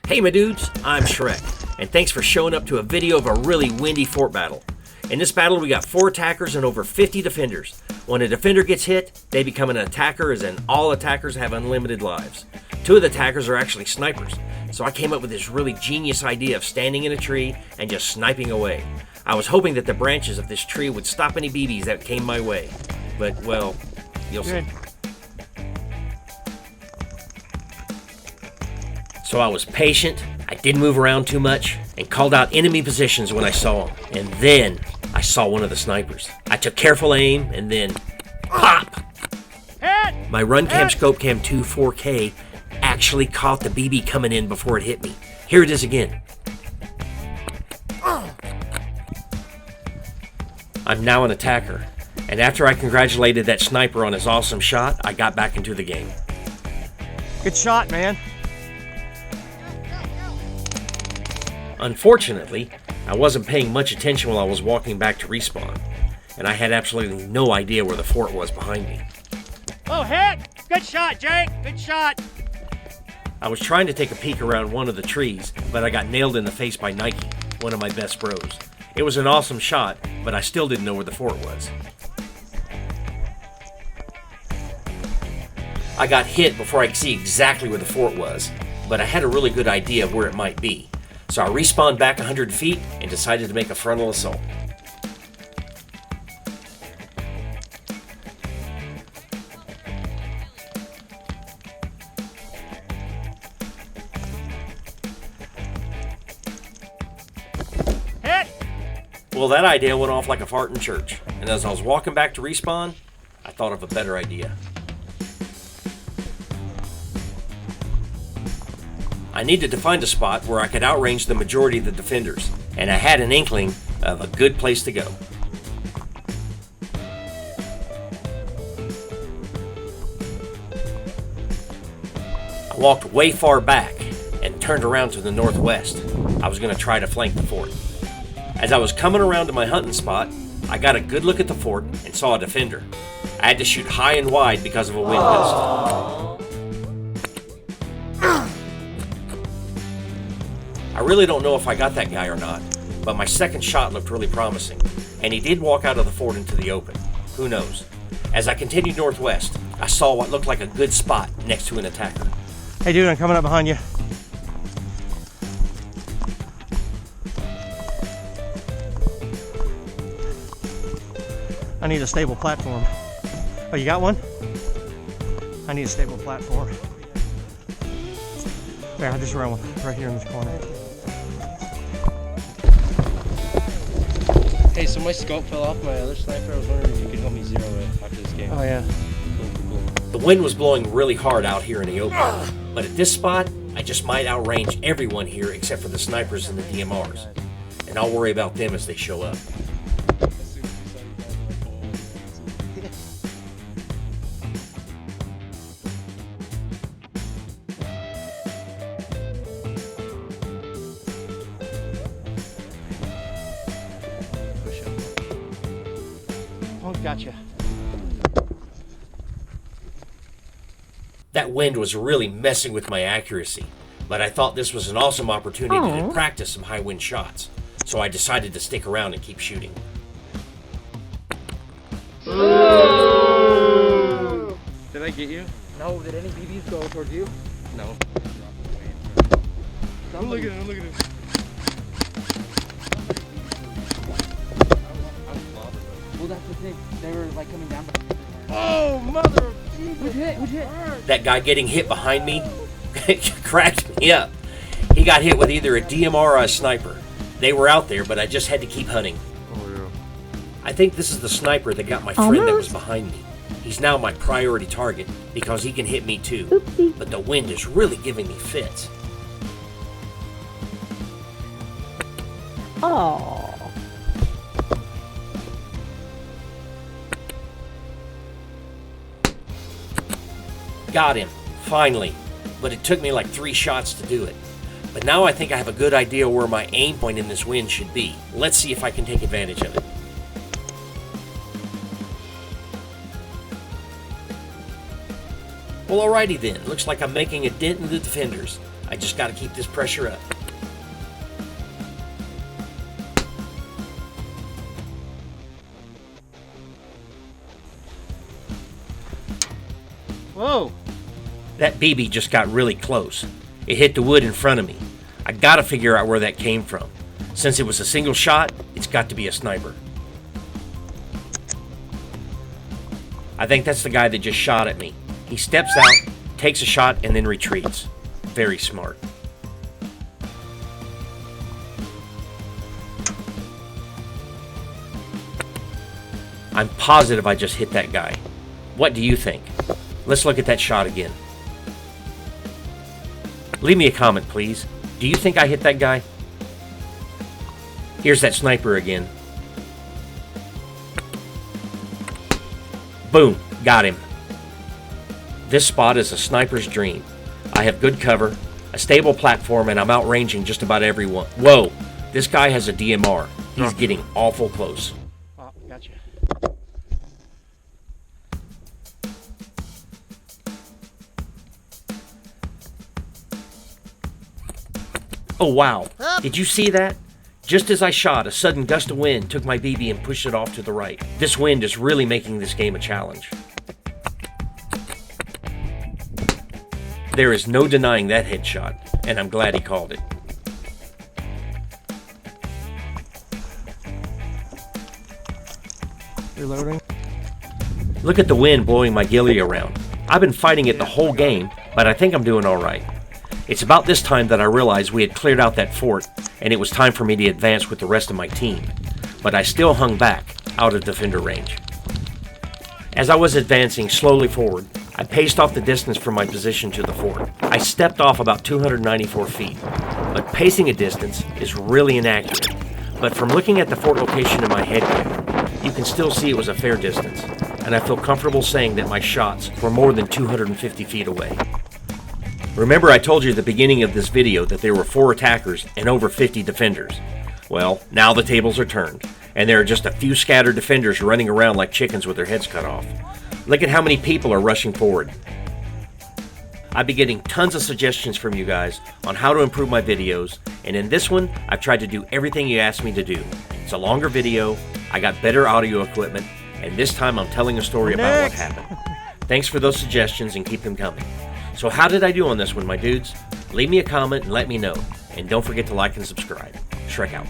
Hey my dudes, I'm Shreq, and thanks for showing up to a video of a really windy fort battle. In this battle we got 4 attackers and over 50 defenders. When a defender gets hit, they become an attacker, as in all attackers have unlimited lives. 2 of the attackers are actually snipers, so I came up with this really genius idea of standing in a tree and just sniping away. I was hoping that the branches of this tree would stop any BBs that came my way, but well, you'll see. So I was patient, I didn't move around too much, and called out enemy positions when I saw them. And then I saw one of the snipers. I took careful aim, and then pop! My Runcam Scope Cam 2 4K actually caught the BB coming in before it hit me. Here it is again. I'm now an attacker, and after I congratulated that sniper on his awesome shot, I got back into the game. Good shot, man. Unfortunately, I wasn't paying much attention while I was walking back to respawn, and I had absolutely no idea where the fort was behind me. Oh, hit! Good shot, Jake! Good shot! I was trying to take a peek around one of the trees, but I got nailed in the face by Nike, one of my best bros. It was an awesome shot, but I still didn't know where the fort was. I got hit before I could see exactly where the fort was, but I had a really good idea of where it might be. So I respawned back 100 feet and decided to make a frontal assault. Hit! Well, that idea went off like a fart in church, and as I was walking back to respawn, I thought of a better idea. I needed to find a spot where I could outrange the majority of the defenders, and I had an inkling of a good place to go. I walked way far back and turned around to the northwest. I was going to try to flank the fort. As I was coming around to my hunting spot, I got a good look at the fort and saw a defender. I had to shoot high and wide because of a wind gust. I really don't know if I got that guy or not, but my second shot looked really promising, and he did walk out of the fort into the open. Who knows? As I continued northwest, I saw what looked like a good spot next to an attacker. Hey dude, I'm coming up behind you. I need a stable platform. Oh, you got one? I need a stable platform. There, I just ran one right here in this corner. Hey, so my scope fell off my other sniper. I was wondering if you could help me zero it after this game. Oh yeah. Cool. The wind was blowing really hard out here in the open, but at this spot, I just might outrange everyone here except for the snipers and the DMRs, and I'll worry about them as they show up. Oh, gotcha. That wind was really messing with my accuracy, but I thought this was an awesome opportunity to practice some high wind shots, so I decided to stick around and keep shooting. Did I get you? No, did any BBs go towards you? No. I'm Look at him, look at him. Well, that's the thing. They were like coming down. Oh, mother of Jesus. Who'd hit? That guy getting hit behind me cracked me up. He got hit with either a DMR or a sniper. They were out there, but I just had to keep hunting. Oh, yeah. I think this is the sniper that got my friend that was behind me. He's now my priority target because he can hit me too. Oopsie. But the wind is really giving me fits. Oh. Got him, finally. But it took me like 3 shots to do it. But now I think I have a good idea where my aim point in this wind should be. Let's see if I can take advantage of it. Well, alrighty then. Looks like I'm making a dent in the defenders. I just got to keep this pressure up. Whoa! That BB just got really close. It hit the wood in front of me. I gotta figure out where that came from. Since it was a single shot, it's got to be a sniper. I think that's the guy that just shot at me. He steps out, takes a shot, and then retreats. Very smart. I'm positive I just hit that guy. What do you think? Let's look at that shot again. Leave me a comment, please. Do you think I hit that guy? Here's that sniper again. Boom, got him. This spot is a sniper's dream. I have good cover, a stable platform, and I'm outranging just about everyone. Whoa, this guy has a DMR. He's getting awful close. Oh, gotcha. Oh wow, did you see that? Just as I shot, a sudden gust of wind took my BB and pushed it off to the right. This wind is really making this game a challenge. There is no denying that headshot, and I'm glad he called it. Reloading. Look at the wind blowing my ghillie around. I've been fighting it the whole game, but I think I'm doing alright. It's about this time that I realized we had cleared out that fort, and it was time for me to advance with the rest of my team. But I still hung back, out of defender range. As I was advancing slowly forward, I paced off the distance from my position to the fort. I stepped off about 294 feet, but pacing a distance is really inaccurate. But from looking at the fort location in my head camera, you can still see it was a fair distance, and I feel comfortable saying that my shots were more than 250 feet away. Remember I told you at the beginning of this video that there were 4 attackers and over 50 defenders. Well, now the tables are turned, and there are just a few scattered defenders running around like chickens with their heads cut off. Look at how many people are rushing forward. I've been getting tons of suggestions from you guys on how to improve my videos, and in this one, I've tried to do everything you asked me to do. It's a longer video, I got better audio equipment, and this time I'm telling a story about what happened. Thanks for those suggestions and keep them coming. So how did I do on this one, my dudes? Leave me a comment and let me know. And don't forget to like and subscribe. Shreq out.